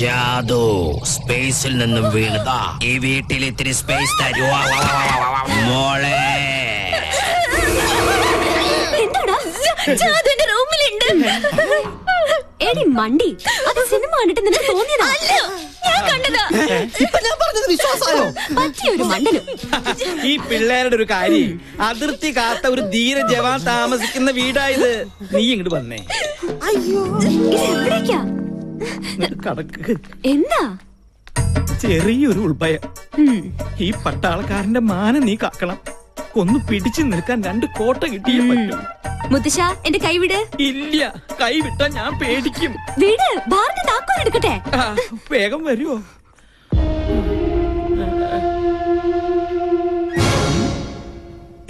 ജാദു സ്പേസിൽ നിന്നും വീണതാ. ഈ വീട്ടിൽ ഇത്തിരി സ്പേസ് തരുവാ മോളെ. എന്താടാ റൂമിലുണ്ട്? എടി മണ്ടി, അത് സിനിമ കണ്ടിട്ട് നിനക്ക് തോന്നിയതാ? ഞാൻ കണ്ടതാ. ഇപ്പൊ ഞാൻ പറഞ്ഞത് വിശ്വാസമായോ? പറ്റിയൊരു മണ്ടനും. ഈ പിള്ളേരുടെ ഒരു കാര്യം, അതിർത്തി കാത്ത ഒരു ധീര ജവാൻ താമസിക്കുന്ന വീടായത്. നീ ഇങ്ങോട്ട് വന്നേ. അയ്യോ, എവിടേക്കാ? കടക്ക്. എന്താ? ചെറിയൊരു ഉൾഭയം. ഈ പട്ടാളക്കാരന്റെ മാനം നീ കാക്കണം. ഒന്ന് പിടിച്ചു നിൽക്കാൻ 2 കോട്ട കിട്ടിയേ പറ്റും. മുത്തശ്ശ, എന്റെ കൈവിട്. ഇല്ല, കൈവിട്ടാ ഞാൻ പേടിക്കും. വീട് ബാറിന്റെ താക്കോൽ എടുക്കട്ടെ. വേഗം വരുമോ?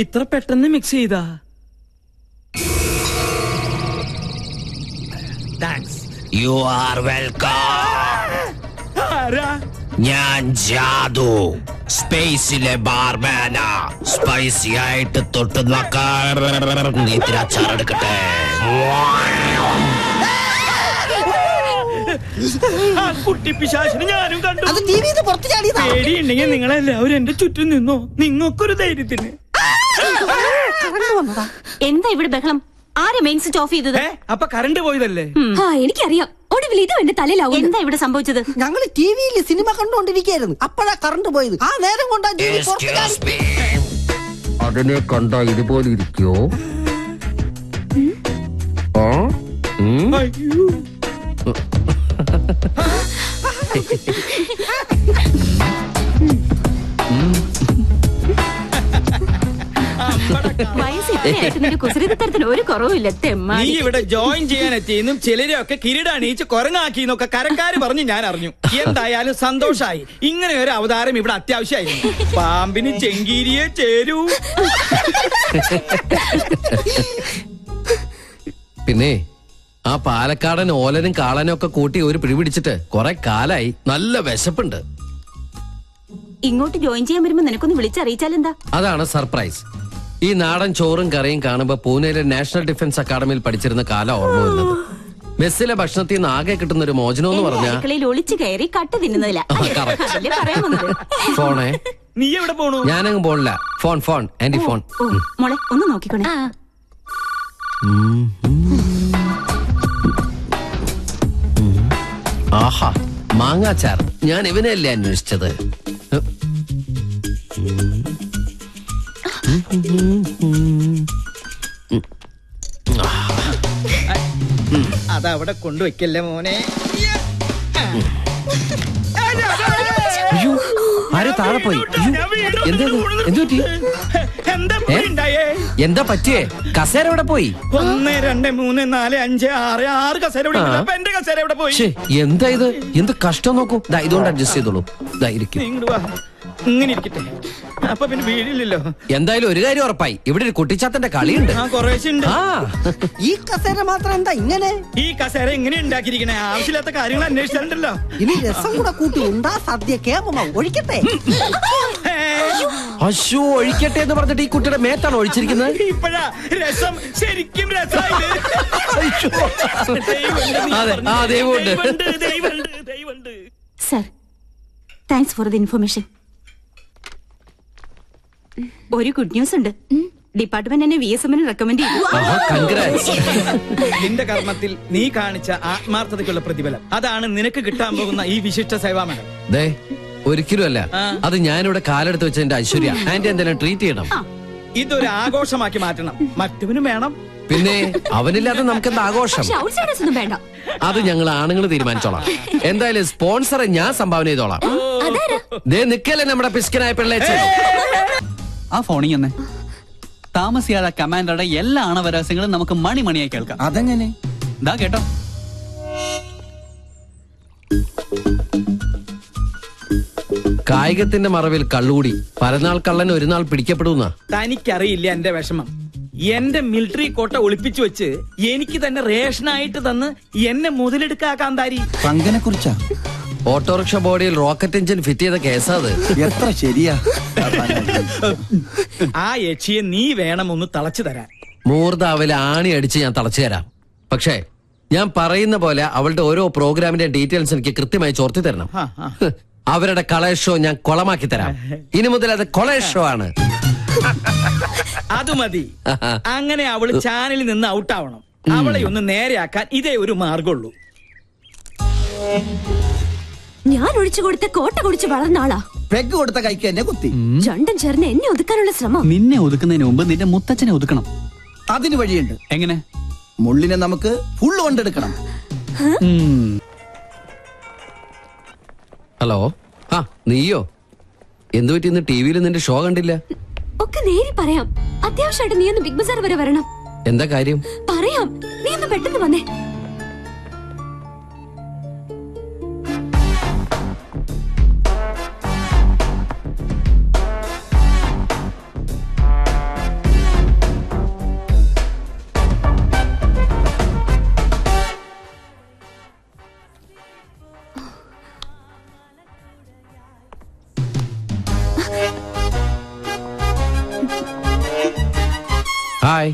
ഇത്ര പെട്ടെന്ന് മിക്സ് ചെയ്താ? താങ്ക്സ്. You are welcome. ആരാ? ഞാൻ ജാദു, സ്പേസിലെ ബാർമാനാ. സ്പൈസി ആയിട്ട് തൊട്ട് നോക്കാൻ ഇത്തിരി അച്ചാറെടുക്കട്ടെ. കുട്ടിപ്പിശാചിനെ ഞാനും കണ്ടു. അത് ടിവിന്ന് പുറത്ത് ചാടിയതാ. പേടിയുണ്ടെങ്കിൽ നിങ്ങളെല്ലാവരും എന്റെ ചുറ്റും നിന്നോ. നിങ്ങൾക്കൊരു ധൈര്യത്തിന്. എന്താ ഇവിടെ ബഹളം? ആരെ മെയിൻ സ്വിച്ച് ഓഫ് ചെയ്തത്? അപ്പൊ കറണ്ട് പോയതല്ലേ? എനിക്കറിയാം. ഒടുവിൽ ഇതും എന്റെ തലയിലാവും. എന്താ ഇവിടെ സംഭവിച്ചത്? ഞങ്ങള് ടിവിയിൽ സിനിമ കണ്ടുകൊണ്ടിരിക്കുകയായിരുന്നു. അപ്പോഴാ കറണ്ട് പോയത്. ആ നേരം കൊണ്ടാ ടിവി പുറത്ത് ചാടി. അതിനെ കണ്ടാ ഇതുപോലെ ഇരിക്കോ? അയ്യോ. കുസൃതിത്തരത്തിന് ഒരു കുറവില്ല. നീ ഇവിടെ ജോയിൻ ചെയ്യാൻ എത്തിയെന്നും ചിലരെയൊക്കെ കിരീടണീച്ച് കൊരങ്ങാക്കിന്നൊക്കെ കരക്കാര് പറഞ്ഞു ഞാൻ അറിഞ്ഞു. എന്തായാലും സന്തോഷായി. ഇങ്ങനെ ഒരു അവതാരം ഇവിടെ അത്യാവശ്യമായിരുന്നു. പാമ്പിന് ചെങ്കീരിയെ ചേരൂ. പിന്നെ ആ പാലക്കാടൻ ഓലനും കാളനും ഒക്കെ കൂട്ടി ഒരു പിടിപിടിച്ചിട്ട് കുറെ കാലായി. നല്ല വിശപ്പുണ്ട്. ഇങ്ങോട്ട് ജോയിൻ ചെയ്യാൻ വരുമ്പോ നിനക്കൊന്ന് വിളിച്ചറിയിച്ചാലെന്താ? അതാണ് സർപ്രൈസ്. ഈ നാടൻ ചോറും കറിയും കാണുമ്പോ പൂനെയിലെ നാഷണൽ ഡിഫൻസ് അക്കാദമിയിൽ പഠിച്ചിരുന്ന കാലം ഓർമ്മ വരുന്നത്. മെസ്സിലെ ഭക്ഷണത്തിൽ നിന്ന് ആകെ കിട്ടുന്ന ഒരു മോചനം എന്ന് പറഞ്ഞാൽ അടുക്കളയിൽ ഒളിച്ചു കയറി കട്ട് തിന്നുന്നതില്ല. ഫോണേ. നീ എവിടെ പോണു? ഞാനങ്ങ് പോണില്ല. Phone aunty phone. മോളെ ഒന്ന് നോക്കിക്കോണേ. ആഹാ, മാങ്ങാച്ചാർ. ഞാൻ ഇവനെയല്ലേ അന്വേഷിച്ചത്. അതവിടെ കൊണ്ടുവയ്ക്കല്ലേ മോനെ. ആരോ താഴെ പോയി. എന്താ പറ്റിയേ? കസേര എവിടെ പോയി? 1 2 3 4 5 6 6 കസേര എന്റെ കസേര എവിടെ പോയി? എന്താ ഇത്? എന്ത് കഷ്ടം നോക്കൂ. ഇതുകൊണ്ട് അഡ്ജസ്റ്റ് ചെയ്തോളൂ. ഇങ്ങനെ ഇരിക്കട്ടെ. അപ്പൊ പിന്നെ വീടില്ലല്ലോ. എന്തായാലും ഒരു കാര്യം ഉറപ്പായി, ഇവിടെ ഒരു കുട്ടിച്ചാത്തന്റെ കളിയുണ്ട്. ഈ കസേര മാത്രം എന്താ ഇങ്ങനെ? ഈ കസേര എങ്ങനെ ഉണ്ടാക്കിയിരിക്കണേ? ആവശ്യമില്ലാത്ത കാര്യങ്ങൾ അന്വേഷിച്ചിട്ടുണ്ടല്ലോ. ഇനി രസം കൂടെ കൂട്ടി ഉണ്ടാ സദ്യ കേമ ഒഴിക്കട്ടെ. അശോ, ഒഴിക്കട്ടെ എന്ന് പറഞ്ഞിട്ട് ഈ കുട്ടിയുടെ മേത്താണ് ഒഴിച്ചിരിക്കുന്നത്. ഇപ്പഴാ രസം ശരിക്കും രസമായത്. Sir, thanks for the information. ഒരു ഗുഡ് ന്യൂസ് ഉണ്ട്. ഡിപ്പാർട്ട്മെന്റ് എന്നെ VSM റെക്കമെൻഡ് ചെയ്തു. നിന്റെ കർമ്മത്തിൽ നീ കാണിച്ച ആത്മാർത്ഥതയ്ക്കുള്ള പ്രതിഫലം അതാണ് നിനക്ക് കിട്ടാൻ പോകുന്ന ഈ വിശിഷ്ട സേവാ മെഡൽ. ഒരിക്കലും അല്ല. അത് ഞാനിവിടെ കാലെടുത്ത് വെച്ചതിന്റെ ഐശ്വര്യ. ആന്റി എന്തെങ്കിലും ട്രീറ്റ് ചെയ്യണം. ഇതൊരു ആഘോഷമാക്കി മാറ്റണം. മറ്റവനും വേണം. പിന്നെ അവനില്ലാതെ നമുക്കെന്താ ആഘോഷം? വേണ്ട, അത് ഞങ്ങൾ ആണുങ്ങൾ തീരുമാനിച്ചോളാം. എന്തായാലും സ്പോൺസറെ ഞാൻ സംഭാവന ചെയ്തോളാം. നിക്കല്ലേ നമ്മുടെ പിസ്കനായ പിള്ളേച്ച. ആ ഫോണിങ് തന്നെ താമസിയാതെ കമാൻഡറുടെ എല്ലാ ആണവരാസ്യങ്ങളും നമുക്ക് മണിയായി കേൾക്കാം. അതെങ്ങനെ? ദാ കേട്ടോ. കായികത്തിന്റെ മറവിൽ കള്ളുകൂടി പരനാൾ കള്ളൻ ഒരു നാൾ പിടിക്കപ്പെടുന്ന. തനിക്കറിയില്ല എന്റെ വിഷമം. എന്റെ മിലിറ്ററി കോട്ട ഒളിപ്പിച്ചു വെച്ച് എനിക്ക് തന്നെ റേഷനായിട്ട് തന്ന് എന്നെ മുതലെടുക്കാന്താരി. പങ്കിനെ കുറിച്ചാ? ഓട്ടോറിക്ഷ ബോഡിയിൽ റോക്കറ്റ് എഞ്ചിൻ ഫിറ്റ് ചെയ്ത കേസാ അത്. എത്ര ശരിയാ. ആ യക്ഷിയെ നീ വേണം ഒന്ന് തളച്ചു തരാൻ. മൂർദാവിലെ ആണി അടിച്ച് ഞാൻ തളച്ചു തരാം. പക്ഷേ ഞാൻ പറയുന്ന പോലെ അവളുടെ ഓരോ പ്രോഗ്രാമിന്റെ ഡീറ്റെയിൽസ് എനിക്ക് കൃത്യമായി ചോർത്തി തരണം. അവരുടെ കളേഷ് ഷോ ഞാൻ കൊളമാക്കി തരാം. ഇനി മുതൽ അത് കൊളേഷ് ഷോ ആണ്. അത് മതി. അങ്ങനെ അവള് ചാനലിൽ നിന്ന് ഔട്ടാവണം. അവളെ ഒന്ന് നേരെയാക്കാൻ ഇതേ ഒരു മാർഗമുള്ളൂ. ഞാൻ ഒഴിച്ചു കൊടുത്ത കോട്ട കുടിച്ച് വളർന്ന ആളാ. പെഗ് കൊടുത്ത കൈക്ക് എന്നെ കുത്തി. രണ്ടും ചേർന്ന് എന്നെ ഒതുക്കാനുള്ള ശ്രമം. നിന്നെ ഒതുക്കുന്നതിന് മുമ്പ് നിന്റെ മുത്തച്ഛനെ ഒതുക്കണം. അതിന് വഴിയുണ്ട്. എങ്ങനെ? മുള്ളിനെ നമുക്ക് ഫുള്ള് കൊണ്ടെടുക്കണം. ഹലോ, ആ നീയോ? എന്തു പറ്റി ഇന്ന് ടിവിയിൽ നിന്റെ ഷോ കണ്ടില്ല? ഒക്കെ നേരി പറയാം. അത്യാവശ്യമായിട്ട് നീ ഒന്ന് ബിഗ് ബസാർ വരെ വരണം. എന്താ കാര്യം? പറയാം, നീ ഒന്ന് പെട്ടെന്ന് വന്നേ. ഹായ്.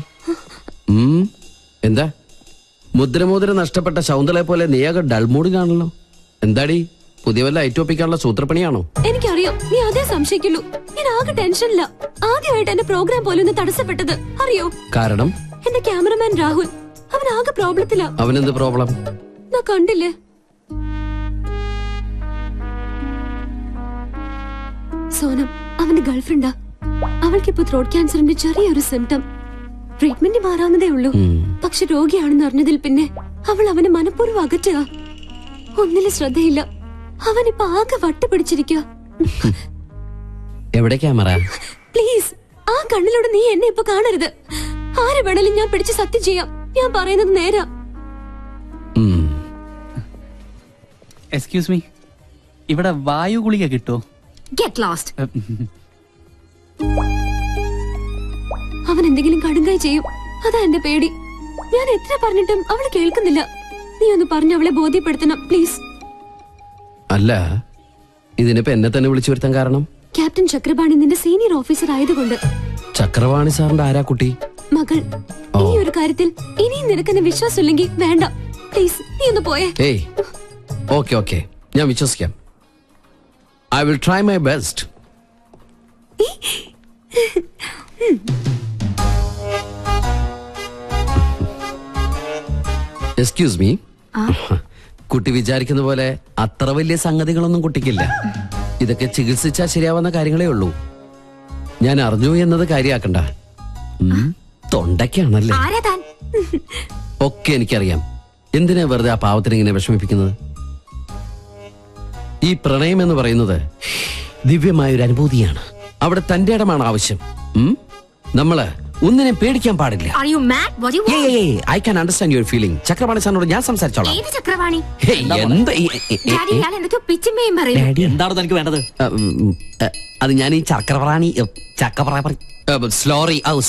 എന്താ മുദ്ര നഷ്ടപ്പെട്ട ശൗന്തളെ പോലെ നീയാകെ ഡൾമൂഡിലാണല്ലോ. എന്താടി, പുതിയ വല്ല ഐറ്റോപ്പിക്കാനുള്ള സൂത്രപ്പണിയാണോ? എനിക്കറിയാം, നീ അതേ സംശയിക്കുള്ളൂ. ഞാൻ ആകെ ടെൻഷനില്ല. ആദ്യമായിട്ട് എന്റെ പ്രോഗ്രാം പോലും ഒന്ന് തടസ്സപ്പെട്ടത് അറിയോ? കാരണം എന്റെ ക്യാമറമാൻ രാഹുൽ, അവൻ ആകെ പ്രോബ്ലത്തിലാ. അവനെന്ത് പ്രോബ്ലം? ഞാൻ കണ്ടില്ലേ, സോനം അവന്റെ ഗേൾഫ്രണ്ടാ. അവൾക്കിപ്പോ ത്രോട്ട് ക്യാൻസറിന്റെ ചെറിയൊരു സിംറ്റം. ട്രീറ്റ്മെന്റ് മാറാവുന്നതേ ഉള്ളൂ. പക്ഷെ രോഗിയാണെന്ന് അറിഞ്ഞതിൽ പിന്നെ അവൾ അവനെ മനഃപൂർവ്വം അകറ്റുക. ഒന്നിലും ശ്രദ്ധയില്ല. അവനിപ്പോ ആകെ വട്ടുപിടിച്ചിരിക്കുക. എവിടെ ക്യാമറ? പ്ലീസ്, ആ കണ്ണിലൂടെ നീ എന്നെ ഇപ്പൊ കാണരുത്. ആരെ വേണേലും ഞാൻ പിടിച്ച് സത്യം ചെയ്യാം. ഞാൻ പറയുന്നത് നേരാ. എക്സ്ക്യൂസ് മീ, ഇവിടെ വായു ഗുളിക കിട്ടുമോ? Get lost. അവൻ എന്തെങ്കിലും കടുങ്കായി ചെയ്യും, അതാ എന്റെ പേടി. ഞാൻ എത്ര പറഞ്ഞിട്ടും അവള് കേൾക്കുന്നില്ല. നീ ഒന്ന് പറഞ്ഞ് അവളെ ബോധ്യപ്പെടുത്തണം പ്ലീസ്. അല്ല, ഇതിനിപ്പോ എന്നെ തന്നെ വിളിച്ചു വരുത്താൻ കാരണം? ക്യാപ്റ്റൻ ചക്രപാണി നിന്റെ സീനിയർ ഓഫീസർ ആയതുകൊണ്ട്. ചക്രപാണി സാറിന്റെ ആരാ കുട്ടി? മകൾ. ഈ ഒരു കാര്യത്തിൽ ഇനിയും നിനക്കെന്നെ വിശ്വാസമില്ലെങ്കിൽ വേണ്ട. പ്ലീസ് നീ ഒന്ന് പോയേ. ഏയ്, ഓക്കെ ഓക്കെ, ഞാൻ വിശ്വസിക്കാം. I will try my best. Excuse me. കുട്ടി വിചാരിക്കുന്ന പോലെ അത്ര വലിയ സംഗതികളൊന്നും കുട്ടിക്കില്ല. ഇതൊക്കെ ചികിത്സിച്ചാൽ ശരിയാവുന്ന കാര്യങ്ങളേ ഉള്ളൂ. ഞാൻ അറിഞ്ഞു എന്നത് കാര്യാക്കണ്ട. തൊണ്ടയ്ക്കാണല്ലേ? ഒക്കെ എനിക്കറിയാം. എന്തിനാ വെറുതെ ആ പാവത്തിന് ഇങ്ങനെ വിഷമിപ്പിക്കുന്നത്? ഈ പ്രണയം എന്ന് പറയുന്നത് ദിവ്യമായൊരു അനുഭൂതിയാണ്. അവിടെ തന്റെ ഇടമാണ് ആവശ്യം. നമ്മള് ഒന്നിനെ പേടിക്കാൻ പാടില്ല. I can understand your feeling. Chakrapani സാറിനോട് ഞാൻ സംസാരിച്ചോളാം. എന്താണ് തനിക്ക് വേണ്ടത്? അത് ഞാൻ ഈ ചക്രപാണി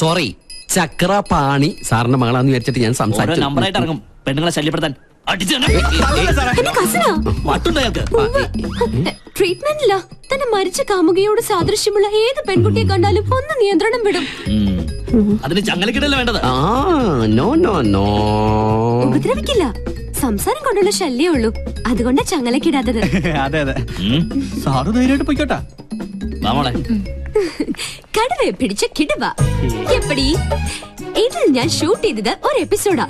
സോറി ചക്രപാണി സാറിന്റെ മകളാന്ന് വിചാരിച്ചിട്ട് ഞാൻ സംസാരിച്ചു. നമ്പറായിട്ട് ഇറങ്ങും പെണ്ണുങ്ങളെ ശല്യപ്പെടുത്താൻ. ട്രീറ്റ്മെന്റില്ല. തന്നെ മരിച്ച കാമുകയോട് സാദൃശ്യമുള്ള ഏത് പെൺകുട്ടിയെ കണ്ടാലും ഒന്ന് നിയന്ത്രണം വിടും. അതിന് ചങ്ങലക്കിടല്ല വേണ്ടത്. ഉപദ്രവിക്കില്ല. സംസാരം കൊണ്ടുള്ള ശല്യേ ഉള്ളൂ. അതുകൊണ്ടാ ചങ്ങലക്കിടാത്തത്. അതെ അതെ, സാറ് ധൈര്യമായിട്ട് പോയിക്കോട്ടാ. കടുവയെ പിടിച്ച കിടുവ. എപ്പടി ഇതിൽ ഞാൻ ഷൂട്ട് ചെയ്തത് ഒരു എപ്പിസോഡാ.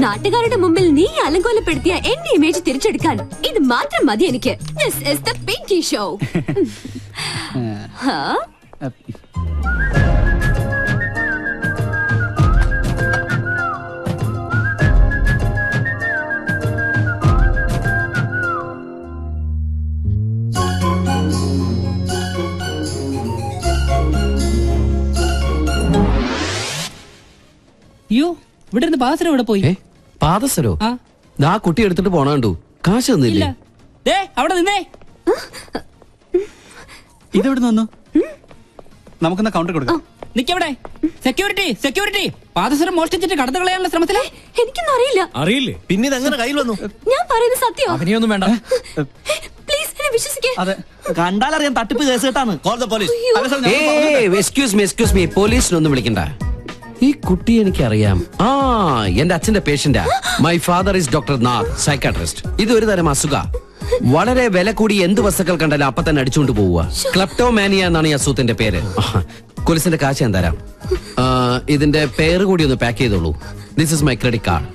നാട്ടുകാരുടെ മുമ്പിൽ നീ അലങ്കോലപ്പെടുത്തിയ എന്റെ ഇമേജ് തിരിച്ചെടുക്കാൻ ഇത് മാത്രം മതി എനിക്ക്. This is the Pinky Show. അയ്യോ, ഇവിടെ ഇരുന്ന് പാദസരം ഇവിടെ പോയി. പാദസരോ? ആ കുട്ടി എടുത്തിട്ട് പോണു. കാശ് തന്നില്ലേ? അവിടെ നിന്നേ. ഇതെവിടെ വന്നു? നമുക്കെന്നാ കൗണ്ടർ കൊടുക്കാം. നിക്കവിടെ. സെക്യൂരിറ്റി സെക്യൂരിറ്റി, പാദസരം മോഷ്ടിച്ചിട്ട് കടന്നു കളയാനുള്ള ശ്രമത്തിലെ. എനിക്കൊന്നും അറിയില്ല. അറിയില്ലേ? പിന്നെ ഇതെങ്ങനെ കയ്യിൽ വന്നു? ഞാൻ പറയുന്നത് സത്യം. അവനെയൊന്നും വേണ്ട. പ്ലീസ് എന്നെ വിശ്വസിക്കേ. അതെ, കണ്ടാലറിയാൻ തട്ടിപ്പ് കേസ് കേട്ടാണ്. Call the police. Excuse me പോലീസിനൊന്നും വിളിക്കണ്ട. ഈ കുട്ടി എനിക്കറിയാം. ആ, എന്റെ അച്ഛന്റെ പേഷ്യന്റാ. My father is doctor Nath, psychiatrist. ഇത് ഒരു തരം അസുഖ. വളരെ വില കൂടി എന്ത് വസ്തുക്കൾ കണ്ടാലും അപ്പൊ തന്നെ അടിച്ചുകൊണ്ട് പോവുക. ക്ലെപ്റ്റോമാനിയ എന്നാണ് ഈ അസുഖത്തിന്റെ പേര്. കുലിസിന്റെ കാശ് ഞാൻ തരാം. ഇതിന്റെ പേര് കൂടി ഒന്ന് പാക്ക് ചെയ്തോളൂ. This is my credit card.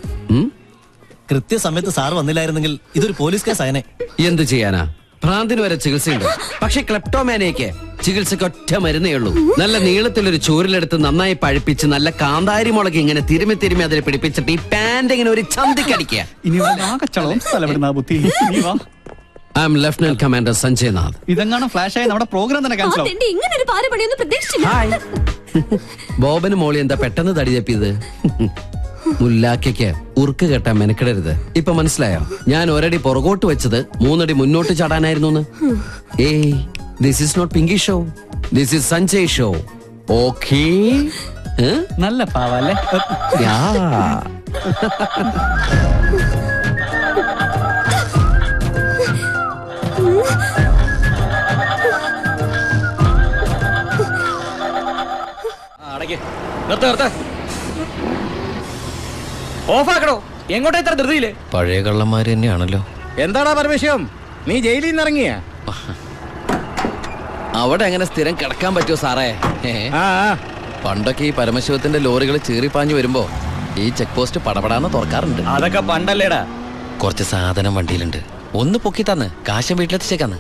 കൃത്യസമയത്ത് സാർ വന്നില്ലായിരുന്നെങ്കിൽ ഇതൊരു പോലീസ് കേസ് ആയനെ. എന്ത് ചെയ്യാനാ, ഭ്രാന്തിന് വരെ ചികിത്സയുണ്ട്. പക്ഷെ ക്ലെപ്റ്റോമാനിയക്ക് ചികിത്സയ്ക്ക് ഒറ്റ മരുന്നേ ഉള്ളൂ. നല്ല നീളത്തിലൊരു ചൂരിലെടുത്ത് നന്നായി പഴുപ്പിച്ച് നല്ല കാന്താരി മുളക് ഇങ്ങനെ തിരുമ്മി തിരുമ്മി അതിൽ പിടിപ്പിച്ചിട്ട് ഈ പാന്റ് ഇങ്ങനെ ഒരു ചന്തിക്കടിക്കുക. I am lieutenant commander Sanjay Nath. ഇതെങ്ങാണ് ഫ്ലാഷ് ആയി നമ്മുടെ പ്രോഗ്രാം തന്നെ ക്യാൻസൽ ആവും. ഇങ്ങനെ ഒരു പാരപണിയൊന്നും പ്രതീക്ഷിച്ചില്ല. ബോബന് മോളി എന്താ പെട്ടെന്ന് തടി തപ്പിയത്? മുല്ലാക്കയ്ക്ക് ഉറുക്ക് കെട്ടാൻ മെനക്കിടരുത്. ഇപ്പൊ മനസ്സിലായോ? ഞാൻ ഒരടി പുറകോട്ട് വെച്ചത് 3 അടി മുന്നോട്ട് ചാടാനായിരുന്നു. ഏയ്, this is not Pinky show, this is Sanjay show. Okay? നല്ല പാവല്ലേ? ഓഫാക്കടോ. എങ്ങോട്ടാ ഇത്ര ധൃതിയില്? പഴയ കള്ളന്മാര് തന്നെയാണല്ലോ. എന്താടാ പരമേശ്വരം, നീ ജയിലിൽ നിന്ന് ഇറങ്ങിയ? അവിടെ എങ്ങനെ സ്ഥിരം കിടക്കാൻ പറ്റുമോ സാറേ? പണ്ടൊക്കെ ഈ പരമശിവത്തിന്റെ ലോറികൾ ചീറിപ്പാഞ്ഞു വരുമ്പോ ഈ ചെക്ക് പോസ്റ്റ് പടപടാന്ന് തുറക്കാറുണ്ട്. അതൊക്കെ പണ്ടല്ലേടാ. കുറച്ച് സാധനം വണ്ടിയിലുണ്ട്, ഒന്ന് പൊക്കി തന്ന് കാശം വീട്ടിലെത്തിച്ചേക്കാന്ന്.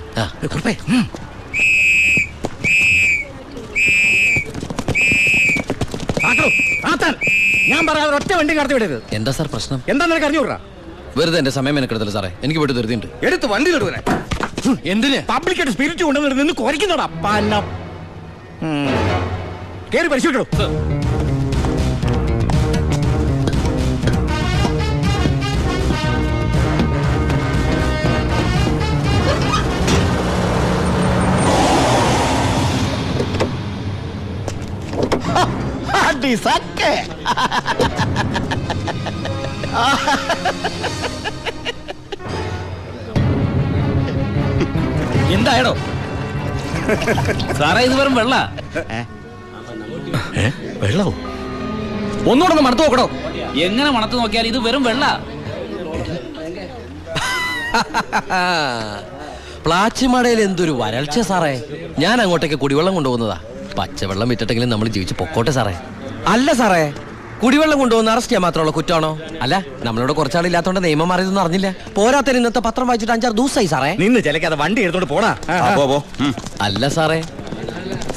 ഞാൻ പറയാതെ ഒറ്റ വണ്ടി കടത്തി വിടരുത്. എന്താ സാർ പ്രശ്നം? എന്താ നിനക്ക് അറിഞ്ഞൂടാ? വെറുതെ എന്റെ സമയം മെനക്കെടുത്തല്ലോ സാറേ, എനിക്ക് വീട്ടിൽ ധൃതിയുണ്ട്. എടുത്ത് വണ്ടി തൊടുവനെ. എന്തിന്? പബ്ലിക്കായിട്ട് സ്പിരിറ്റ് കൊണ്ടുവന്നിട്ട് കുറയ്ക്കുന്നോടാ. കേറി പരിശോധിക്കണോ? എന്തായടോ സാറേ, ഇത് വെറും വെള്ള. വെള്ളവും ഒന്നുകൂടെ മണത്ത് നോക്കണോ? എങ്ങനെ മണത്ത് നോക്കിയാൽ ഇത് വെറും വെള്ള. പ്ലാച്ചിമടയിൽ എന്തൊരു വരൾച്ച സാറേ. ഞാൻ അങ്ങോട്ടേക്ക് കുടിവെള്ളം കൊണ്ടുപോകുന്നതാ. പച്ചവെള്ളം വിറ്റിട്ടെങ്കിലും നമ്മൾ ജീവിച്ച് പൊക്കോട്ടെ സാറേ. അല്ല സാറേ, കുടിവെള്ളം കൊണ്ടുപോകുന്ന അറസ്റ്റ് ചെയ്യാൻ മാത്രമുള്ള കുറ്റമാണോ? അല്ല, നമ്മളോട് കുറച്ചാളില്ലാത്തോണ്ട് നിയമം മാറിയതൊന്നും അറിഞ്ഞില്ല. പോരാത്തതിന് ഇന്നത്തെ പത്രം വായിച്ചിട്ട് 5-6 ദിവസമായി സാറേ. നിന്ന് ചിലക്കാതെ വണ്ടി എടുത്തോണ്ട് പോടാ. അല്ല സാറേ,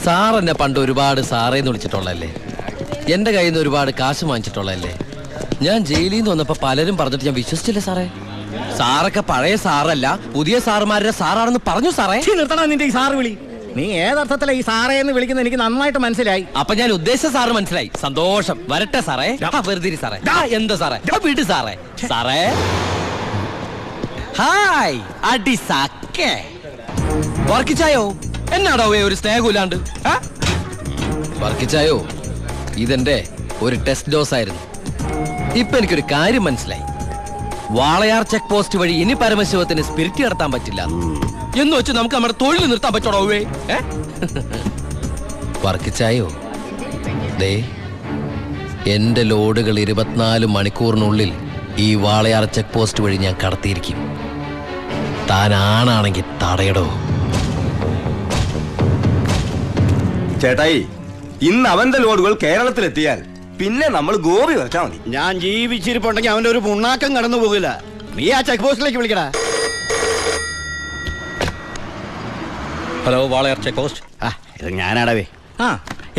സാർ എന്നെ പണ്ട് ഒരുപാട് സാറേന്ന് വിളിച്ചിട്ടുള്ളല്ലേ, എന്റെ കയ്യിൽ നിന്ന് ഒരുപാട് കാശ് വാങ്ങിച്ചിട്ടുള്ളല്ലേ. ഞാൻ ജയിലിൽ നിന്ന് വന്നപ്പോ പലരും പറഞ്ഞിട്ട് ഞാൻ വിശ്വസിച്ചില്ല സാറേ. സാറൊക്കെ പഴയ സാറല്ല, പുതിയ സാറുമാരുടെ സാറാണെന്ന് പറഞ്ഞു സാറേ. നിർത്തണം നിന്റെ ഈ സാറ് വിളി. നീ ഏതർത്ഥത്തിലാ ഈ സാറേ എന്ന് വിളിക്കുന്നത് എനിക്ക് നന്നായിട്ട് മനസ്സിലായി. അപ്പൊ ഞാൻ ഉദ്ദേശിച്ച സാറ് മനസ്സിലായി. സന്തോഷം. വരട്ടെ സാറേ. വെറുതെ സാറേ. എന്താ സാറേ? വീട് സാറേ. സാറേ ഹായ്. അടി സാക്കേ വർക്കിച്ചായോ? എന്നാടോ ഒരു സ്നേഹമില്ലാണ്ട്? വർക്കിച്ചായോ, ഇതെന്റെ ഒരു ടെസ്റ്റ് ഡോസ് ആയിരുന്നു. ഇപ്പൊ എനിക്കൊരു കാര്യം മനസ്സിലായി. വാളയാർ ചെക്ക് പോസ്റ്റ് വഴി ഇനി പരമശിവത്തിന് സ്പിരിറ്റ് നടത്താൻ പറ്റില്ല എന്ന് വെച്ച് നമുക്ക് നമ്മുടെ തൊഴിൽ നിർത്താൻ പറ്റണോ? വർക്കിച്ചായോ, ദേ എന്റെ ലോഡുകൾ 24 മണിക്കൂറിനുള്ളിൽ ഈ വാളയാർ ചെക്ക് പോസ്റ്റ് വഴി ഞാൻ കടത്തിയിരിക്കും. താൻ ആണാണെങ്കിൽ തടയടോ. ചേട്ടായി, ഇന്ന് അവന്റെ ലോഡുകൾ കേരളത്തിലെത്തിയാൽ പിന്നെ നമ്മൾ ഗോപി വെച്ചാ മതി. ഞാൻ ജീവിച്ചിരിപ്പുണ്ടെങ്കിൽ അവന്റെ ഒരു പുണ്ണാക്കം കടന്നു പോകില്ല. നീ ആ ചെക്ക് പോസ്റ്റിലേക്ക് വിളിക്കടാ. Hello, Walayar check post. ഇത് ഞാനാടവേ.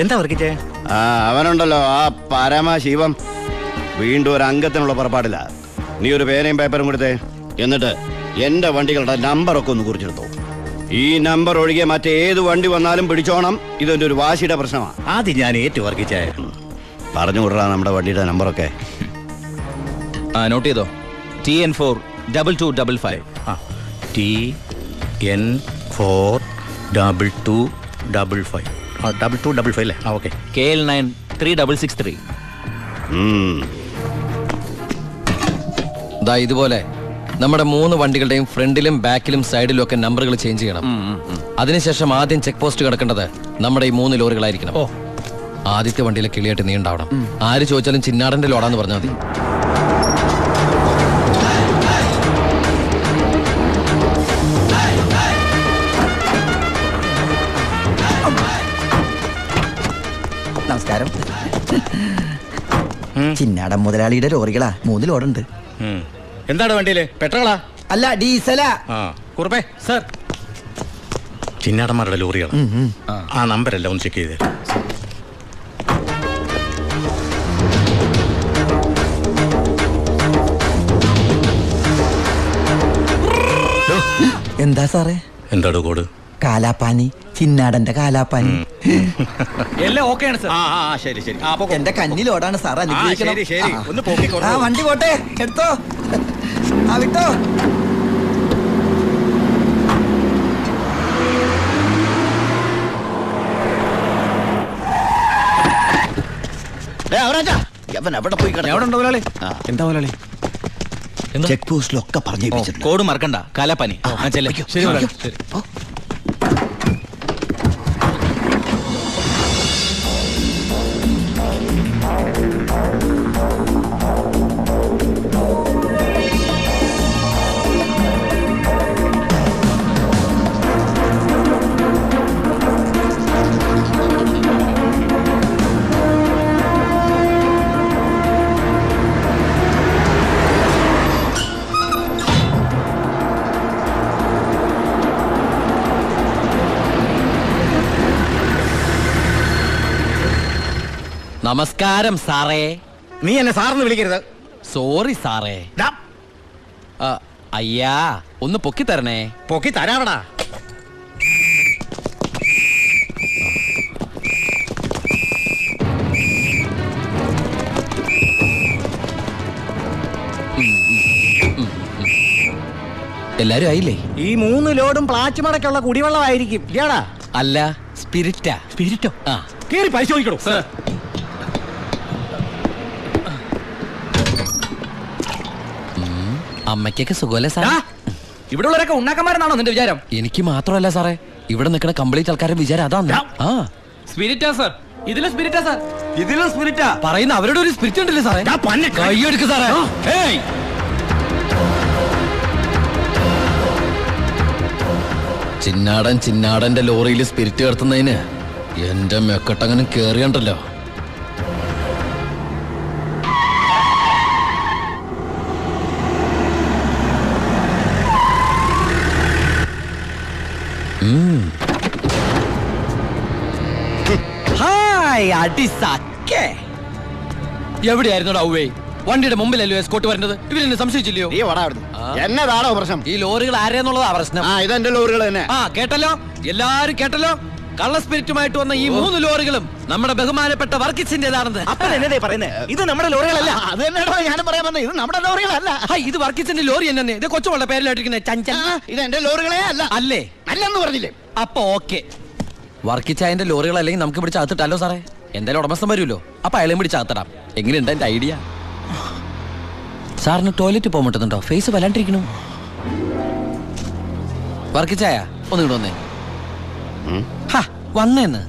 എന്താ വർക്കിച്ചേ? അവനുണ്ടല്ലോ ആ പരമശിവം, വീണ്ടും ഒരു അംഗത്തിനുള്ള പുറപ്പാടില്ല. നീ ഒരു പേനയും പേപ്പറും കൊടുത്തേ. എന്നിട്ട് എന്റെ വണ്ടികളുടെ നമ്പറൊക്കെ ഒന്ന് കുറിച്ചെടുത്തോ. ഈ നമ്പർ ഒഴികെ മറ്റേത് വണ്ടി വന്നാലും പിടിച്ചോണം. ഇതെന്റെ ഒരു വാശിയുടെ പ്രശ്നമാണ്. ആദ്യം ഞാൻ ഏറ്റു വർക്കിച്ചേ. പറഞ്ഞു വിടറാ നമ്മുടെ വണ്ടിയുടെ നമ്പറൊക്കെ. നോട്ട് ചെയ്തോ. TN4 2255. TN4 2255. 2255 അല്ലേ? ഓക്കെ. KL9 3663. ഇതുപോലെ നമ്മുടെ 3 വണ്ടികളുടെയും ഫ്രണ്ടിലും ബാക്കിലും സൈഡിലും ഒക്കെ നമ്പറുകൾ ചേഞ്ച് ചെയ്യണം. അതിനുശേഷം ആദ്യം ചെക്ക് പോസ്റ്റ് കിടക്കേണ്ടത് നമ്മുടെ ഈ 3 ലോറികളായിരിക്കണം. ആദ്യത്തെ വണ്ടിയിലെ കിളിയായിട്ട് നീ ഉണ്ടാവണം. ആര് ചോദിച്ചാലും ചിന്നാടന്റെ ലോഡാന്ന് പറഞ്ഞാൽ മതി. നമസ്കാരം. ചിന്നാടൻ മുതലാളിയുടെ ലോറികളാ 3 ലോഡുണ്ട്. എന്താണ് വണ്ടിയില്? പെട്രോളാ? അല്ല, ഡീസലാ. കുറുപ്പേ സർ, ചിന്നാടന്മാരുടെ ലോറികളാ. ആ നമ്പരല്ല ഒന്ന് ചെക്ക് ചെയ്തേ. എന്താ സാറേ? എന്താണ് കോഡ്? കാലാപ്പാനി, ചിന്നാടന്റെ കാലാപ്പാനി. എല്ലാം ഓക്കെയാണ് സർ. ശരി ശരി. എന്റെ കന്നിലോടാണ് സാർ, അനുഗ്രഹിക്കണം. ശരി ശരി, ഒന്ന് പോക്കിക്കോളൂ. വണ്ടി പോട്ടെ, എടുത്തോ. വിട്ടോ. എവിടെ പോയി മുതലാളി? എന്താ മുതലാളി? ചെക്ക് പോസ്റ്റിലൊക്കെ പറഞ്ഞു. കോഡ് മറക്കണ്ട. കാലാപ്പാനി. ശരി മുതലാളി. ശരി. നമസ്കാരം സാറേ. നീ എന്നെ സാറിന് വിളിക്കരുത്. സോറി സാറേ. അയ്യാ, ഒന്ന് പൊക്കി തരണേ. പൊക്കി തരാവടാ. എല്ലാരും ആയില്ലേ? ഈ 3 ലോഡും പ്ലാച്ചുമടക്കുള്ള കുടിവെള്ളമായിരിക്കും. ഇയാടാ? അല്ല, സ്പിരിറ്റാ. സ്പിരിറ്റോ? കേറി പരിശോധിക്കണോ? അമ്മയ്ക്കൊക്കെ സുഖമല്ലേ സാറേ? ഇവിടെ ഉള്ളവരൊക്കെ ഉണ്ണാക്കന്മാരെന്നാണോ നിന്റെ വിചാരം? എനിക്ക് മാത്രമല്ല സാറേ, ഇവിടെ നിൽക്കുന്ന കംപ്ലീറ്റ് ആൾക്കാരുടെ വിചാരം അതാണ്. സ്പിരിറ്റാ സാർ, ഇതിലും സ്പിരിറ്റാ സാർ. ഇതിലും സ്പിരിറ്റാ പറയുന്ന അവരുടെ ഒരു സ്പിരിറ്റ് ഉണ്ടല്ലേ സാറേ? കൈയെടുക്ക് സാറേ. ചിന്നാടന്റെ ലോറിയിൽ സ്പിരിറ്റ് കടത്തുന്നതിന് എന്റെ മെക്കട്ടങ്ങനെ കേറിയണ്ടല്ലോ. എവിടെയായിരുന്നു ഔവേ? വണ്ടിയുടെ മുമ്പിലല്ലോ എസ്കോട്ട് വരുന്നത്. ഇവരെന്നെ സംശയിച്ചില്ലയോ? എന്നതാണോ പ്രശ്നം? ഈ ലോറികൾ ആരെന്നുള്ളതാ പ്രശ്നം. ഇതെന്റെ ലോറികൾ തന്നെ. കേട്ടല്ലോ, എല്ലാരും കേട്ടല്ലോ. കള്ള സ്പിരിറ്റുമായിട്ട് വന്ന ഈ 3 ലോറികളും നമ്മുടെ ബഹുമാനപ്പെട്ട വർക്കിച്ചിന്റേതാണെന്ന്. അപ്പൊ എന്നതേ പറയുന്നേ? ഇത് നമ്മുടെ ലോറികളല്ല. അത് തന്നെയാണോ ഞാനും പറയാൻ വന്നത്. ഇത് നമ്മുടെ ലോറികളല്ല. ഇത് വർക്കിച്ചിന്റെ ലോറി തന്നെ. ഇത് കൊച്ചുമോളുടെ പേരിലായിട്ടിരിക്കുന്ന ചഞ്ചൽ. ഇത് എന്റെ ലോറികളെ അല്ല. അല്ലേ? അല്ലെന്ന് പറഞ്ഞില്ലേ? അപ്പൊ ഓക്കെ. വർക്കിച്ചായന്റെ ലോറികൾ അല്ലെങ്കിൽ നമുക്ക് പിടിച്ച് അകത്തിട്ടല്ലോ സാറേ. എന്തായാലും ഉടമസ്ഥൻ വരുമല്ലോ, അപ്പൊ അയാളെയും പിടിച്ച് അകത്തിടാം. എങ്ങനെയുണ്ട് എന്റെ ഐഡിയ? സാറിന് ടോയ്ലറ്റ് പോകാൻ പറ്റുന്നുണ്ടോ? ഫേസ് വല്ലാണ്ടിരിക്കണു. വർക്കിച്ചായ ഒന്ന് ഇങ്ങോട്ട് വന്നേ. വന്നേന്ന്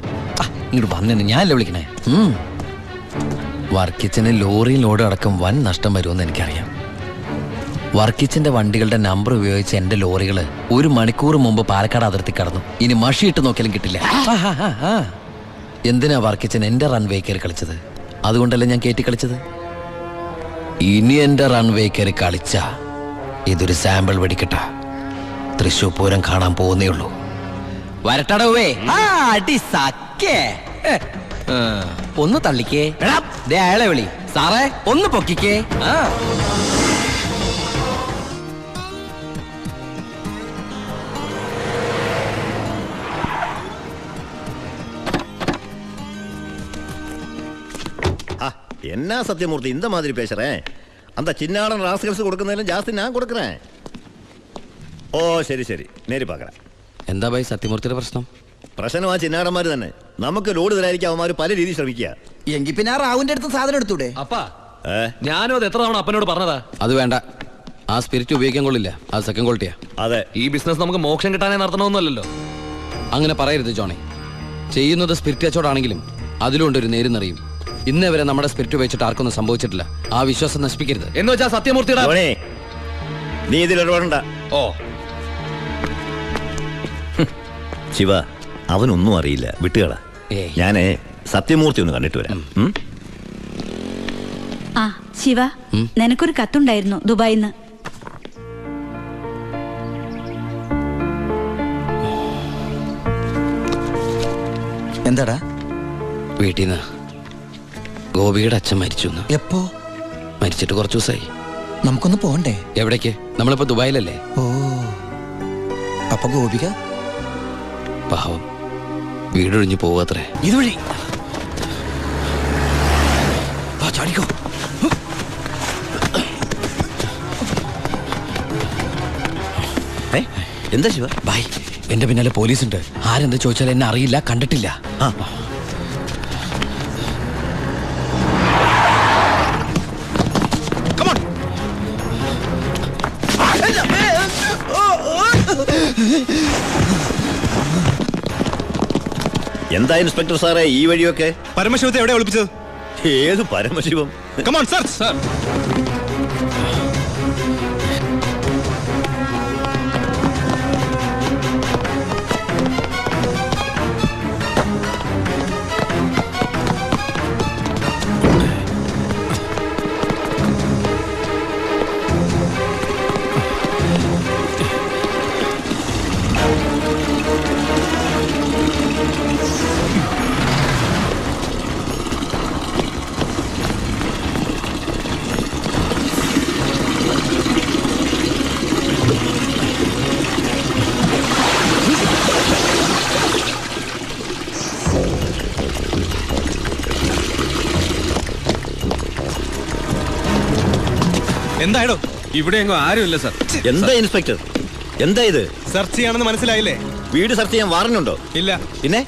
ഇങ്ങോട്ട് വന്നേന്ന് ഞാനല്ലേ വിളിക്കണേ. വർക്കിച്ചന് ലോറിയിൽ ലോഡ് അടക്കം വൻ നഷ്ടം വരുമെന്ന് എനിക്കറിയാം. വർക്കിച്ചിന്റെ വണ്ടികളുടെ നമ്പർ ഉപയോഗിച്ച് എന്റെ ലോറികള് 1 മണിക്കൂർ മുമ്പ് പാലക്കാട് അതിർത്തി കടന്നു. ഇനി മഷിയിട്ട് നോക്കിയാലും കിട്ടില്ല. എന്തിനാ വർക്കിച്ചൻ എന്റെ റൺവേ കയറി കളിച്ചത്? അതുകൊണ്ടല്ലേ ഞാൻ കയറ്റി കളിച്ചത്. ഇനി എന്റെ റൺവേ കയറി കളിച്ച ഇതൊരു സാമ്പിൾ വെടിക്കട്ട. തൃശൂർ പൂരം കാണാൻ പോകുന്നേ ഉള്ളൂ. വരട്ടടവേ. ഒന്ന് തള്ളിക്കേ. അയാളെ വിളി. സാറേ ഒന്ന് പൊക്കിക്കേ. என்ன சத்தியமூர்த்தி இந்த மாதிரி பேசுறேன்? அந்த சின்னாடன் ராஸ்கல்ஸ் கொடுക്കുന്നതിലും ജാസ്തി ഞാൻ കൊടുക്കறேன். ഓ ശരി ശരി, നേരി பார்க்கறேன். എന്താ ബൈ സത്യമൂർത്തിയുടെ പ്രശ്നം? പ്രശ്നം ആ ചിന്നാടന്മാർ തന്നെ. നമുക്ക് ലോഡ് തരായിരിക്കും അവന്മാർ പല രീതിയിൽ ശ്രമിക്കുക. എങ്കിൽ പിന്നെ ആ റാവുന്റെ അടുത്ത് സാധനം എടുത്തൂടെ? അപ്പാ ഞാനും അത് എത്ര തവണ അപ്പനോട് പറഞ്ഞതാ. അത് വേണ്ട, ആ സ്പിരിറ്റ് ഉപയോഗിക്കാൻ കൊള്ളില്ല. അത് സെക്കൻഡ് ക്വാളിറ്റിയാ. അതെ, ഈ ബിസിനസ് നമുക്ക് മോക്ഷം കിട്ടാനേ നടത്തണമെന്നല്ലോ. അങ്ങനെ പറയരുത് ജോണി. ചെയ്യുന്നത് സ്പിരിറ്റ് കച്ചവടമാണെങ്കിലും അതിലുണ്ട് ഒരു നേരുന്നറിയും. ഇന്നേ വരെ നമ്മുടെ സ്പിരിറ്റ് ഉപയോഗിച്ചിട്ട് ആർക്കൊന്നും സംഭവിച്ചിട്ടില്ല. ആ വിശ്വാസം നശിപ്പിക്കരുത്. എന്ന് വെച്ചാൽ സത്യമൂർത്തിയുടെ നീ ഇതിലിടപെടണ്ട. ഓ ശിവ, അവനൊന്നും അറിയില്ല, വിട്ടുകള. ഞാന് സത്യമൂർത്തി ഒന്ന് കണ്ടിട്ട് വരാം. ആ ശിവ, നിനക്കൊരു കത്തുണ്ടായിരുന്നു ദുബായിന്ന്. എന്താടാ? വീട്ടിൽ നിന്ന് ഗോപിയുടെ അച്ഛൻ മരിച്ചു. എപ്പോ? മരിച്ചിട്ട് കുറച്ചു ദിവസമായി. നമുക്കൊന്ന് പോണ്ടേ? എവിടേക്ക്? നമ്മളിപ്പോ ദുബായിലല്ലേ. ഓ, അപ്പൊ ഗോപിക പാവം വീടൊഴിഞ്ഞു പോവാത്രേ. ഇതുവഴി ചാടിക്കോ. എന്താ ശിവ? ബൈ, എന്റെ പിന്നാലെ പോലീസുണ്ട്. ആരെന്ത് ചോദിച്ചാൽ എന്നെ അറിയില്ല, കണ്ടിട്ടില്ല. എന്താ ഇൻസ്പെക്ടർ സാറേ ഈ വഴിയൊക്കെ? പരമശിവത്തെ എവിടെ ഒളിപ്പിച്ചത്? ഏത് Paramasivam? Come on, search, sir. എന്തായോ? ഇവിടെ എങ്ങോ ആരുമില്ല സർ. എന്താ ഇൻസ്പെക്ടർ, എന്താ ഇത്? സെർച്ച് ചെയ്യാണെന്ന് മനസ്സിലായില്ലേ? വീട് സെർച്ച് ചെയ്യാൻ വാറന്റുണ്ടോ? ഇല്ല. പിന്നെ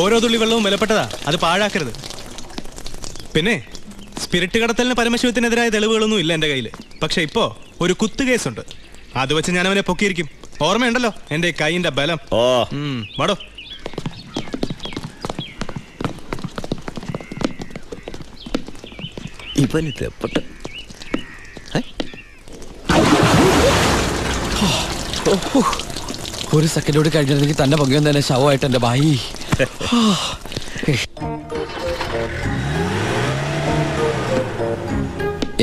ഓരോ തുള്ളി വെള്ളവും വിലപ്പെട്ടതാ, അത് പാഴാക്കരുത്. പിന്നെ സ്പിരിറ്റ് കടത്തലിന് പരമശിവത്തിനെതിരായ തെളിവുകളൊന്നും ഇല്ല എന്റെ കയ്യിൽ. പക്ഷെ ഇപ്പോ ഒരു കുത്തു കേസുണ്ട്. അത് വെച്ച് ഞാൻ അവനെ പൊക്കിയിരിക്കും. ഓർമ്മയുണ്ടല്ലോ എന്റെ കൈയിന്റെ ബലം. വാടോ. ഒരു സെക്കൻഡോട് കഴിഞ്ഞിരുന്നെങ്കിൽ തന്നെ പൊങ്ങിയൊന്നും തന്നെ ശവമായിട്ട് എന്റെ ബായി.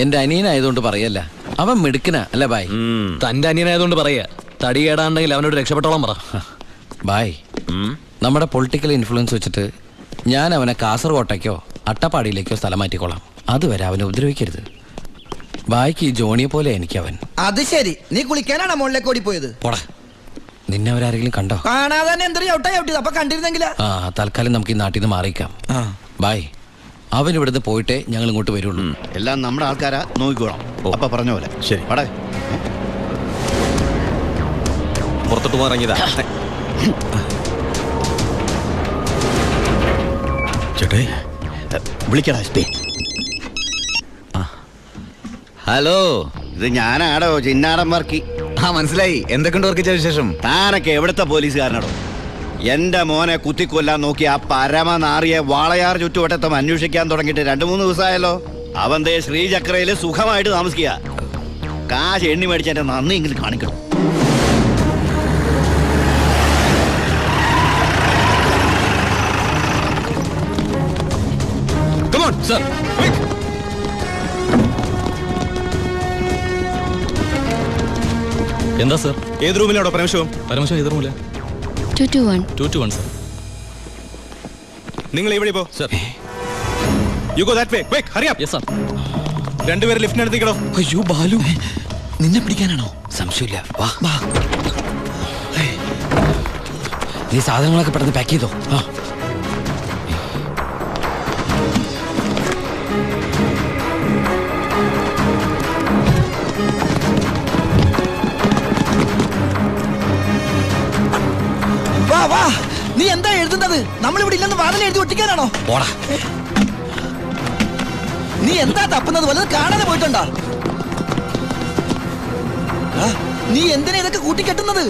എന്റെ അനിയനായതുകൊണ്ട് പറയല്ല, അവൻ മിടുക്കനാ അല്ലേ ബായ്? തന്റെ അനിയനായതുകൊണ്ട് പറയാ. തടി കേടാണ്ടെങ്കിൽ അവനോട് രക്ഷപ്പെട്ടോളം പറ. ബായ്, നമ്മുടെ പൊളിറ്റിക്കൽ ഇൻഫ്ലുവൻസ് വെച്ചിട്ട് ഞാൻ അവനെ കാസർകോട്ടേക്കോ അട്ടപ്പാടിയിലേക്കോ സ്ഥലം മാറ്റിക്കോളാം. അതുവരെ അവനെ ഉപദ്രവിക്കരുത്. ബായ്ക്ക് ഈ ജോണിയെ പോലെ എനിക്കവൻ. അത് ശരി, നീ കുളിക്കാനാണോ മുകളിലേക്ക് ഓടി പോയത്? പോടാ, നിന്നെ അവരാരെങ്കിലും കണ്ടോ? കാണാതെ തന്നെ എന്തൊരു ചവിട്ടാ ചവിട്ടിയത്. അപ്പൊ കണ്ടിരുന്നെങ്കിലാ. ആ, തൽക്കാലം നമുക്ക് ഈ നാട്ടിൽ നിന്ന് മാറിക്കാം. ബായ്, അവൻ ഇവിടുന്ന് പോയിട്ടേ ഞങ്ങൾ ഇങ്ങോട്ട് വരുള്ളൂ. എല്ലാം നമ്മുടെ ആൾക്കാരാ, നോക്കിക്കോളാം. അപ്പൊ പറഞ്ഞ പോലെ. ശരി, പടേ. പുറത്തോട്ട് പോകാറങ്ങിയതാ. ചേട്ടേ വിളിക്കടാ. ഹലോ, ഇത് ഞാനാടോ ചിന്നാടൻ വർക്കി. മനസ്സിലായി. എന്തൊക്കെയുണ്ട് വർക്കിച്ച വിശേഷം? താനൊക്കെ എവിടുത്തെ പോലീസുകാരനാടോ? എന്റെ മോനെ കുത്തിക്കൊല്ലാൻ നോക്കി ആ പരമനാറിയെ വാളയാർ ചുറ്റുവട്ടത്തും അന്വേഷിക്കാൻ തുടങ്ങിയിട്ട് 2-3 ദിവസമായല്ലോ. അവൻ ദേ ശ്രീചക്രയില് സുഖമായിട്ട് താമസിക്കുക. കാശ് എണ്ണി മേടിച്ച എന്റെ നന്ദിയെങ്കിലും കാണിക്കണം. Come on, sir. Quick. എന്താ സർ? ഏത് റൂമിലാണോ പരമശിവം? പരമശിവം ഏത് റൂമിലാ? 221 സർ. നിങ്ങൾ ഇവിടെ പോ. Sir, you go that way. Quick, hurry up. Yes sir. രണ്ടുപേരും ലിഫ്റ്റിനടുത്തേക്കോ. അയ്യോ ബാലു, നിന്നെ പിടിക്കാനാണോ? സംശയമില്ല. വാ, നീ സാധനങ്ങളൊക്കെ പെട്ടെന്ന് പാക്ക് ചെയ്തോ. വാ, നീ എന്താ എഴുതുന്നത്? നമ്മളിവിടെ ഇല്ലെന്ന് വാതിൽ എഴുതി ഒട്ടിക്കാനാണോ? പോടാ. നീ എന്താ തപ്പുന്നത്? വല്ലത് കാണാതെ പോയിട്ടുണ്ടോ? നീ എന്തിനാ ഇതൊക്കെ കൂട്ടിക്കെട്ടുന്നത്?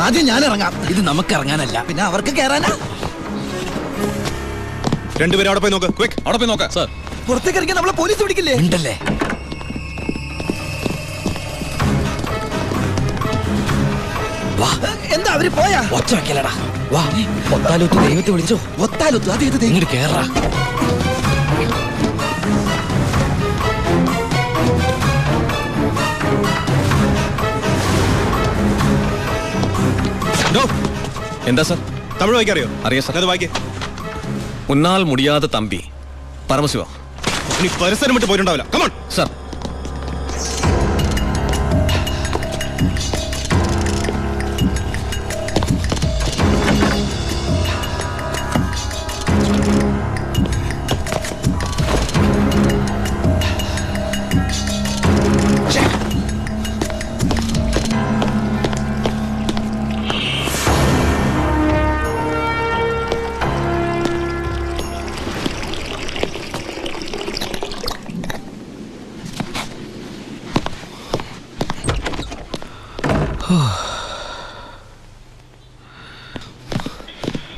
ആദ്യം ഞാൻ ഇറങ്ങാം. ഇത് നമുക്ക് ഇറങ്ങാനല്ല, പിന്നെ അവർക്ക് കയറാനാ. രണ്ടുപേരും അവിടെ പോയി നോക്ക്. ക്വിക്ക്, അവിടെ പോയി നോക്കാം. സാർ പുറത്തേക്ക് ഇറങ്ങിയാൽ നമ്മളെ പോലീസ് പിടിക്കില്ലേ? ഉണ്ടല്ലേ. എന്താ അവര് പോയാ? ഒച്ച വെക്കലടാ. വാ, ഒത്താലൊത്ത് ദൈവത്തെ വിളിച്ചോ. ഒത്താലൊത്ത് അതേത് ഇങ്ങോട്ട് കേറാ. എന്താ സാർ? തമിഴ് വായിക്കാൻ അറിയോ? അറിയാം സാർ. അത് വായിക്കേ. ഉന്നാൽ മുടിയാതെ തമ്പി പരമശിവ. ഇനി പരിസരം വിട്ട് പോയിട്ടുണ്ടാവില്ല. Come on sir.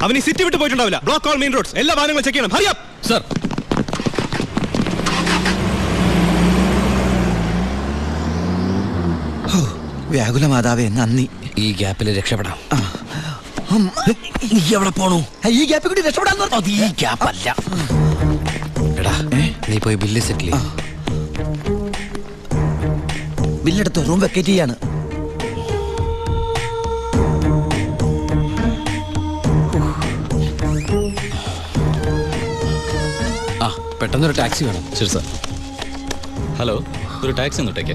അവൻ ഈ സിറ്റി വിട്ട് പോയിട്ടുണ്ടാവില്ല. ബ്ലോക്ക് ഓൾ മെയിൻ റോഡ്സ്, എല്ലാ വാഹനങ്ങളും ചെക്ക് ചെയ്യണം. Hurry up sir. വ്യാകുല മാതാവേ, നന്ദി. ഈ ഗ്യാപ്പിൽ രക്ഷപ്പെടാം. നീ എവിടെ പോണു? ഈ ഗ്യാപ്പിൽ കൂടി രക്ഷപ്പെടാൻ. അത് ഈ ഗ്യാപ്പല്ല. എടാ, നീ പോയി ബില്ല് സെറ്റിൽ. ബില്ലെടുത്ത് റൂം വെക്കേറ്റ് ചെയ്യാണ്. പെട്ടെന്നൊരു ടാക്സി വേണം. ശരി സാർ. ഹലോ, ഒരു ടാക്സി ഒന്ന് ഇട്ടേക്ക്.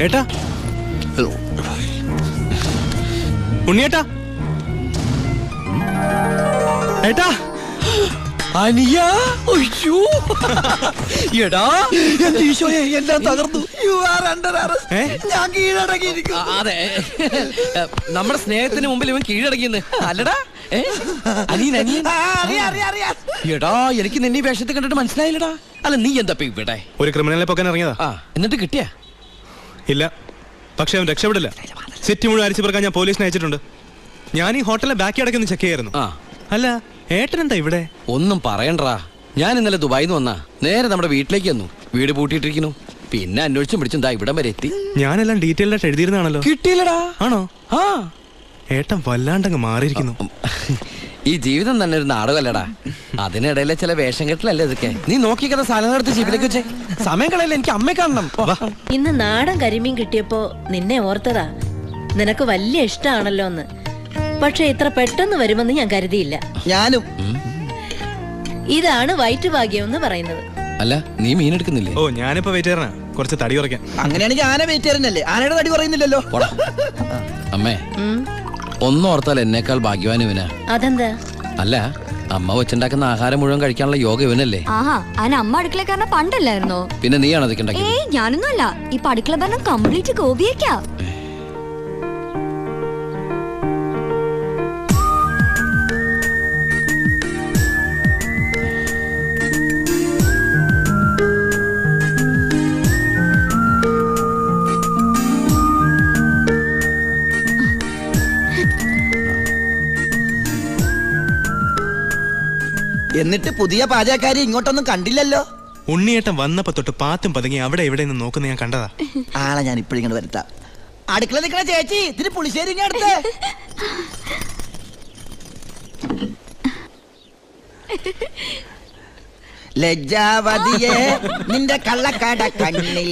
ഏട്ടാ, ഉണ്ണിയേട്ടാ, ഏട്ടാ, അനിയാ, എടാ, ഈശോയെ, എല്ലാം തകർന്നു. You are under arrest. ഞാൻ കീഴടങ്ങിയിരിക്കുന്നു. അതെ, നമ്മുടെ സ്നേഹത്തിന് മുമ്പിൽ ഇവൻ കീഴടങ്ങിയെന്ന് അല്ലടാ. എടാ, എനിക്ക് നിന്നെ വേഷത്തെ കണ്ടിട്ട് മനസ്സിലായില്ലടാ. അല്ല, നീ എന്താ ഇവിടെ? ഒരു ക്രിമിനലിനെ പൊക്കാൻ ഇറങ്ങിയതാ. എന്നിട്ട് കിട്ടിയാ? ഇല്ല, പക്ഷെ അവൻ രക്ഷപ്പെടില്ല. സിറ്റി മുഴുവൻ അരിച്ചു പറക്കാൻ ഞാൻ പോലീസിനെ അയച്ചിട്ടുണ്ട്. ഞാൻ ഈ ഹോട്ടലിലെ ബാക്കി അടക്കൊന്ന് ചെക്ക് ചെയ്യായിരുന്നു. അല്ല, ഏട്ടൻ എന്താ ഇവിടെ? ഒന്നും പറയണ്ടാ. ഞാൻ ഇന്നലെ ദുബായിന്ന് വന്നാ നേരെ നമ്മുടെ വീട്ടിലേക്ക് വന്നു. വീട് പൂട്ടിയിട്ടിരിക്കുന്നു. പിന്നെ അന്വേഷിച്ചും പിടിച്ചും ദാ ഇവിടം വരെ എത്തി. ഞാനെല്ലാം ഡീറ്റെയിൽഡ് ആയിട്ട് എഴുതിയിരുന്നാണല്ലോ. കിട്ടിയില്ലടാ. ആണോ? ഏട്ടൻ വല്ലാണ്ടങ്ങ് മാറിയിരിക്കുന്നു. ഈ ജീവിതം തന്നെ ഒരു നാടകമല്ലടാ. അതിനിടയിലെ ചില വേഷം കെട്ടലല്ലേ ഇതൊക്കെ. നീ നോക്കിക്കുന്ന സാധനം എടുത്ത് ജീപ്പിലേക്ക് വെച്ചേ. സമയം കളയല്ലേ, എനിക്ക് അമ്മയെ കാണണം. ഇന്ന് നാടൻ കരിമീൻ കിട്ടിയപ്പോ നിന്നെ ഓർത്തതാ. നിനക്ക് വലിയ ഇഷ്ടാണല്ലോ എന്ന്. പക്ഷെ ഇത്ര പെട്ടെന്ന് വരുമെന്ന് ഞാൻ കരുതിയില്ല. ഞാനും. ഇതാണ് വയറ്റുഭാഗ്യം എന്ന് പറയുന്നത്. അല്ല, നീ മീൻ എടുക്കുന്നില്ലേ? ഓ, ഞാനിപ്പോ വെയിറ്റ് ചെയ്യണ കുറച്ച് തടി കുറയ്ക്കാൻ. അങ്ങനെയാണെങ്കിൽ ആന വെയിറ്റ് ചെയ്യാനല്ലേ? ആനയുടെ തടി കുറയുന്നില്ലല്ലോ. അമ്മേ, ഒന്നും ഓർത്താൽ എന്നേക്കാൾ ഭാഗ്യവാൻ ഇവനാ. അതെന്താ? അല്ല, അമ്മ വെച്ചുണ്ടാക്കുന്ന ആഹാരം മുഴുവൻ കഴിക്കാനുള്ള യോഗ ഇവനല്ലേ. ആഹാ, അതിന് അമ്മ അടുക്കളക്കാരനെ പണ്ടല്ലായിരുന്നോ? പിന്നെ നീയാണോ അതൊക്കെ ഉണ്ടാക്കിയത്? ഏയ്, ഞാനൊന്നും അല്ല. ഈ അടുക്കള ഭരണം കംപ്ലീറ്റ് ഗോപിയേക്കാ. എന്നിട്ട് പുതിയ പാചകക്കാരി ഇങ്ങോട്ടൊന്നും കണ്ടില്ലല്ലോ. ഉണ്ണിയേട്ടൻ വന്നപ്പോ തൊട്ട് പാത്തും പതുങ്ങി അവിടെ എവിടെ നിന്ന് നോക്കുന്ന ഞാൻ കണ്ടതാ. ആളെ ഞാൻ ഇപ്പോഴിങ്ങനെ വരുത്താം. അടുക്കള നിൽക്കണ ചേച്ചി, ഇതിന് പുളിശ്ശേരി അടുത്ത്. ലജ്ജാവതിയെ നിന്റെ കള്ളക്കട കണ്ണിൽ.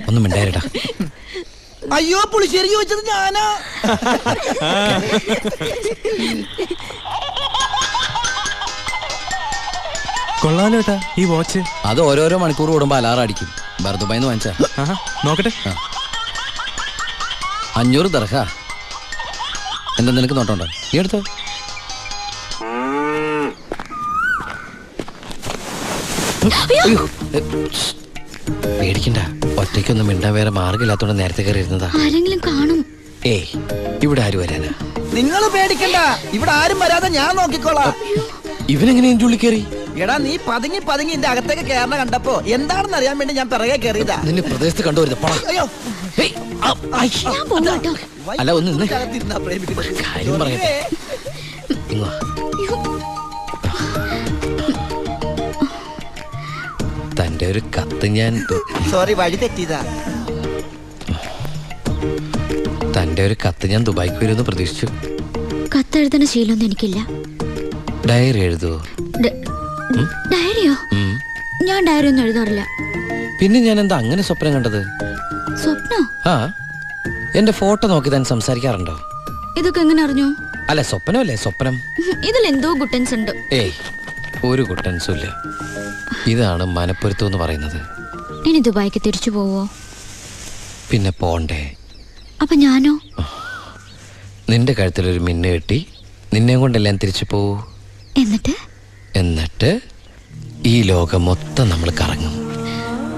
ഒന്നും മിണ്ടായിരടാ. അയ്യോ, പുളിശ്ശേരി ചോദിച്ചത് ഞാനാ. കൊള്ളാലോട്ടാ ഈ വാച്ച്. അത് ഓരോരോ മണിക്കൂർ കൂടുമ്പോ അലാറം അടിക്കും. ദുബായിന്ന് വാങ്ങിച്ചാ. നോക്കട്ടെ. 500 ദർഹ. എന്താ നിനക്ക് നോട്ടമുണ്ടോ? നീ എടുത്തോ. പേടിക്കണ്ട, ഒറ്റയ്ക്കൊന്നും മിണ്ടാൻ വേറെ മാർഗമില്ലാത്തോണ്ട് നേരത്തെ കയറി ഇരുന്നതാ. ആരെങ്കിലും കാണും. ഏയ്, ഇവിടെ ആര് വരാനാ? നിങ്ങൾ പേടിക്കണ്ട, ഇവിടെ ആരും വരാതെ ഞാൻ നോക്കിക്കോളാം. ഇവനെങ്ങനെ എന്റെ ഉള്ളിൽ കയറി? എടാ, നീ പതുങ്ങി പതുങ്ങി എന്റെ അകത്തേക്ക് കയറണ കണ്ടപ്പോ എന്താണെന്ന് അറിയാൻ വേണ്ടി ഞാൻ പിറകെ കയറിയതാ. നിന്നെ പ്രദേശത്ത് കണ്ടുവരുന്നത്. അയ്യോ, അല്ല, ഒന്ന് നിന്നെ. കാര്യം പറയട്ടെ. തന്റെ ഒരു കത്ത് ഞാൻ സോറി, വഴി തെറ്റിയതാ. തന്റെ ഒരു കത്ത് ഞാൻ ദുബായിക്ക് വരുമെന്ന് പ്രതീക്ഷിച്ചു. കത്തെഴുതുന്ന ശീലമൊന്നും എനിക്കില്ല. ഡയറി എഴുതുവോ? ഡയറിയോ? ഞാൻ ഡയറി ഒന്നും എഴുതാറില്ല. പിന്നെ ഞാൻ എന്താ അങ്ങനെ സ്വപ്നം കണ്ടത്? സ്വപ്നോ? ആ, എന്റെ ഫോട്ടോ നോക്കി താൻ സംസാരിക്കാറുണ്ടോ? ഇതൊക്കെ എങ്ങനെ അറിഞ്ഞു? അല്ല, സ്വപ്നമല്ലേ സ്വപ്നം. ഇതിൽ എന്തോ ഗുട്ടൻസ് ഉണ്ട്. ഏയ്, ഒരു ഗുട്ടൻസും ഇല്ല. ഇതാണ് മനപ്പൊരുത്തം എന്ന് പറയുന്നത്. ഇനി ദുബായിക്ക് തിരിച്ചു പോവോ? പിന്നെ പോണ്ടേ? അപ്പൊ ഞാനോ? നിന്റെ കഴുത്തിലൊരു മിന്നു കെട്ടി നിന്നെയും കൊണ്ടെല്ലാം തിരിച്ചു പോവൂ. എന്നിട്ട് ഈ ലോകം മൊത്തം നമ്മൾ കറങ്ങും.